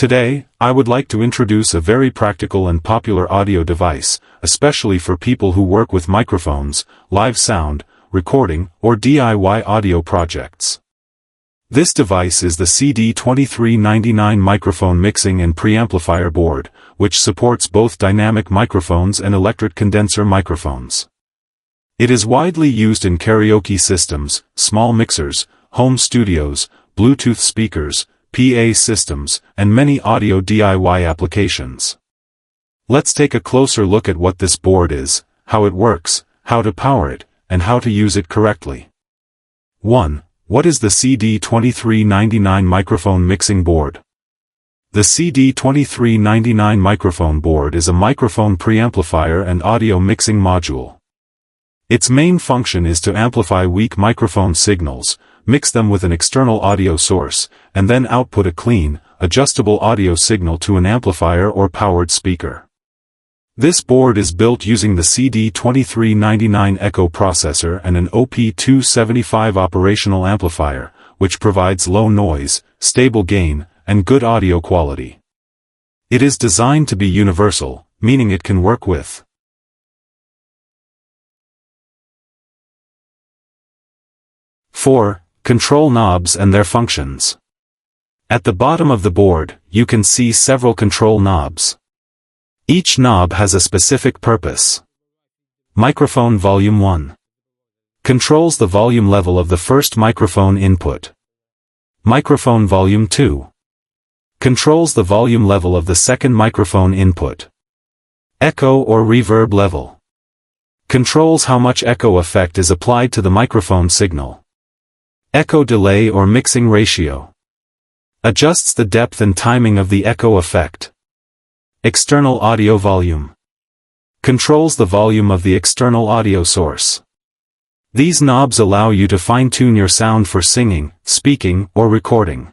Today, I would like to introduce a very practical and popular audio device, especially for people who work with microphones, live sound, recording, or DIY audio projects. This device is the CD2399 microphone mixing and preamplifier board, which supports both dynamic microphones and electric condenser microphones. It is widely used in karaoke systems, small mixers, home studios, Bluetooth speakers, PA systems, and many audio DIY applications. Let's take a closer look at what this board is, how it works, how to power it, and how to use it correctly. 1. What is the CD2399 microphone mixing board? The CD2399 microphone board is a microphone preamplifier and audio mixing module. Its main function is to amplify weak microphone signals, mix them with an external audio source, and then output a clean, adjustable audio signal to an amplifier or powered speaker. This board is built using the CD2399 Echo processor and an OP275 operational amplifier, which provides low noise, stable gain, and good audio quality. It is designed to be universal, meaning it can work with 4. Control knobs and their functions. At the bottom of the board, you can see several control knobs. Each knob has a specific purpose. Microphone volume 1. Controls the volume level of the first microphone input. Microphone volume 2. Controls the volume level of the second microphone input. Echo or reverb level. Controls how much echo effect is applied to the microphone signal. Echo delay or mixing ratio. Adjusts the depth and timing of the echo effect. External audio volume. Controls the volume of the external audio source. These knobs allow you to fine-tune your sound for singing, speaking, or recording.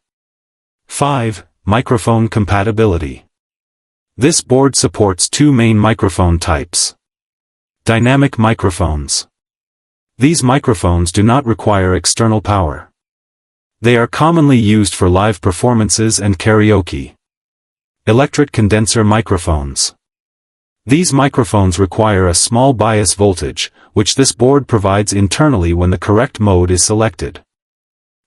5. Microphone compatibility. This board supports two main microphone types. Dynamic microphones. These microphones do not require external power. They are commonly used for live performances and karaoke. Electric condenser microphones. These microphones require a small bias voltage, which this board provides internally when the correct mode is selected.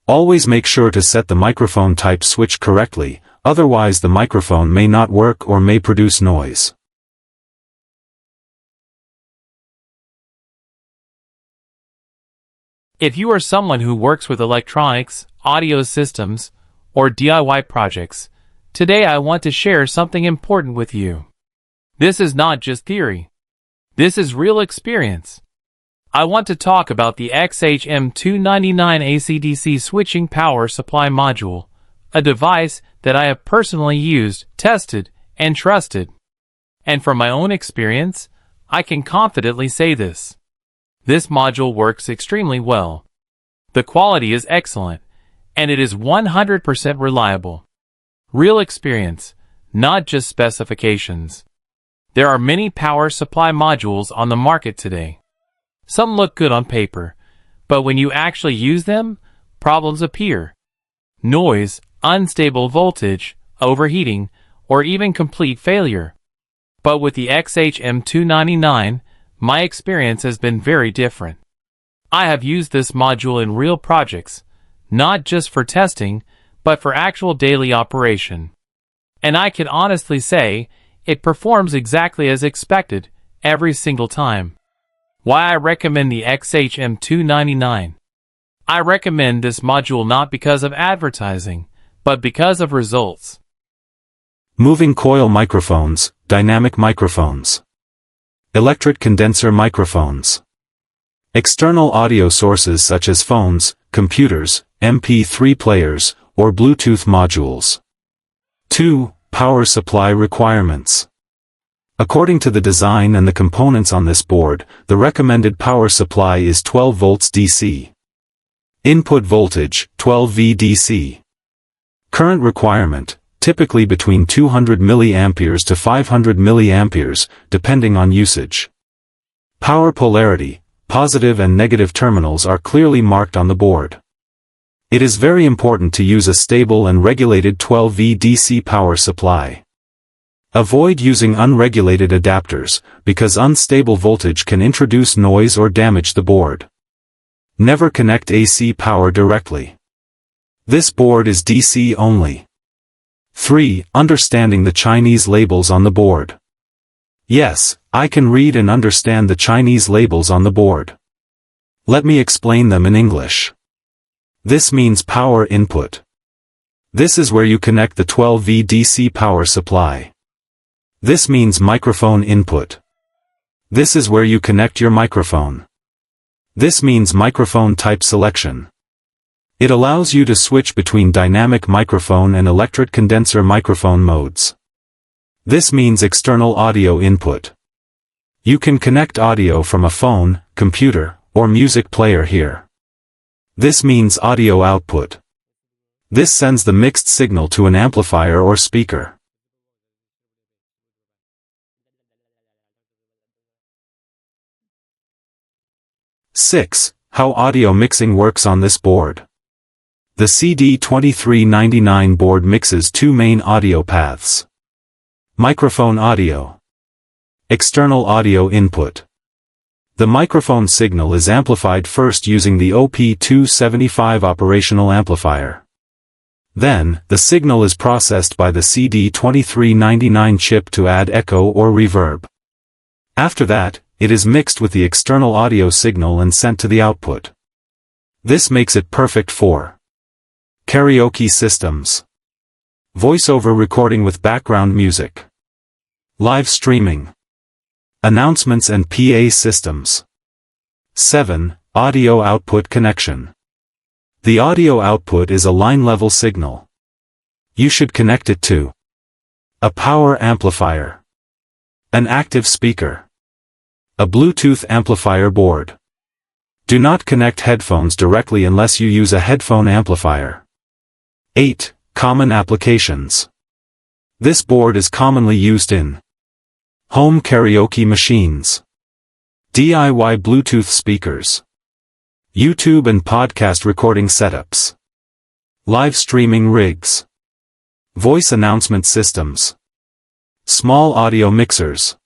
Always make sure to set the microphone type switch correctly, otherwise the microphone may not work or may produce noise. If you are someone who works with electronics, audio systems, or DIY projects, today I want to share something important with you. This is not just theory. This is real experience. I want to talk about the XHM299 AC/DC switching power supply module, a device that I have personally used, tested, and trusted. And from my own experience, I can confidently say this. This module works extremely well. The quality is excellent, and it is 100% reliable. Real experience, not just specifications. There are many power supply modules on the market today. Some look good on paper, but when you actually use them, problems appear. Noise, unstable voltage, overheating, or even complete failure. But with the XHM299, my experience has been very different. I have used this module in real projects, not just for testing, but for actual daily operation. And I can honestly say, it performs exactly as expected, every single time. Why I recommend the XHM299. I recommend this module not because of advertising, but because of results. Moving coil microphones, dynamic microphones. Electric condenser microphones. External audio sources such as phones, computers, MP3 players, or Bluetooth modules. 2. Power supply requirements. According to the design and the components on this board, the recommended power supply is 12 volts DC. Input voltage, 12 V DC. Current requirement, typically between 200 mA to 500 mA, depending on usage. Power polarity, positive and negative terminals are clearly marked on the board. It is very important to use a stable and regulated 12V DC power supply. Avoid using unregulated adapters, because unstable voltage can introduce noise or damage the board. Never connect AC power directly. This board is DC only. 3. Understanding the Chinese labels on the board. Yes, I can read and understand the Chinese labels on the board. Let me explain them in English. This means power input. This is where you connect the 12V DC power supply. This means microphone input. This is where you connect your microphone. This means microphone type selection. It allows you to switch between dynamic microphone and electret condenser microphone modes. This means external audio input. You can connect audio from a phone, computer, or music player here. This means audio output. This sends the mixed signal to an amplifier or speaker. Six. How audio mixing works on this board. The CD2399 board mixes two main audio paths. Microphone audio. External audio input. The microphone signal is amplified first using the OP275 operational amplifier. Then, the signal is processed by the CD2399 chip to add echo or reverb. After that, it is mixed with the external audio signal and sent to the output. This makes it perfect for karaoke systems, voiceover recording with background music, live streaming, announcements and PA systems. 7. Audio output connection. The audio output is a line-level signal. You should connect it to a power amplifier, an active speaker, a Bluetooth amplifier board. Do not connect headphones directly unless you use a headphone amplifier. 8. Common applications. This board is commonly used in home karaoke machines, DIY Bluetooth speakers, YouTube and podcast recording setups, live streaming rigs, voice announcement systems, small audio mixers.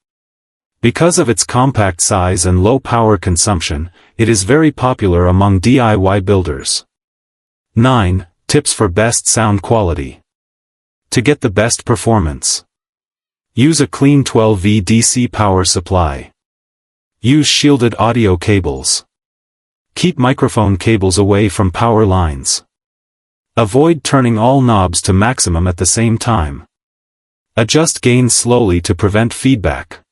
Because of its compact size and low power consumption, it is very popular among DIY builders. 9. Tips for best sound quality. To get the best performance, use a clean 12V DC power supply. Use shielded audio cables. Keep microphone cables away from power lines. Avoid turning all knobs to maximum at the same time. Adjust gain slowly to prevent feedback.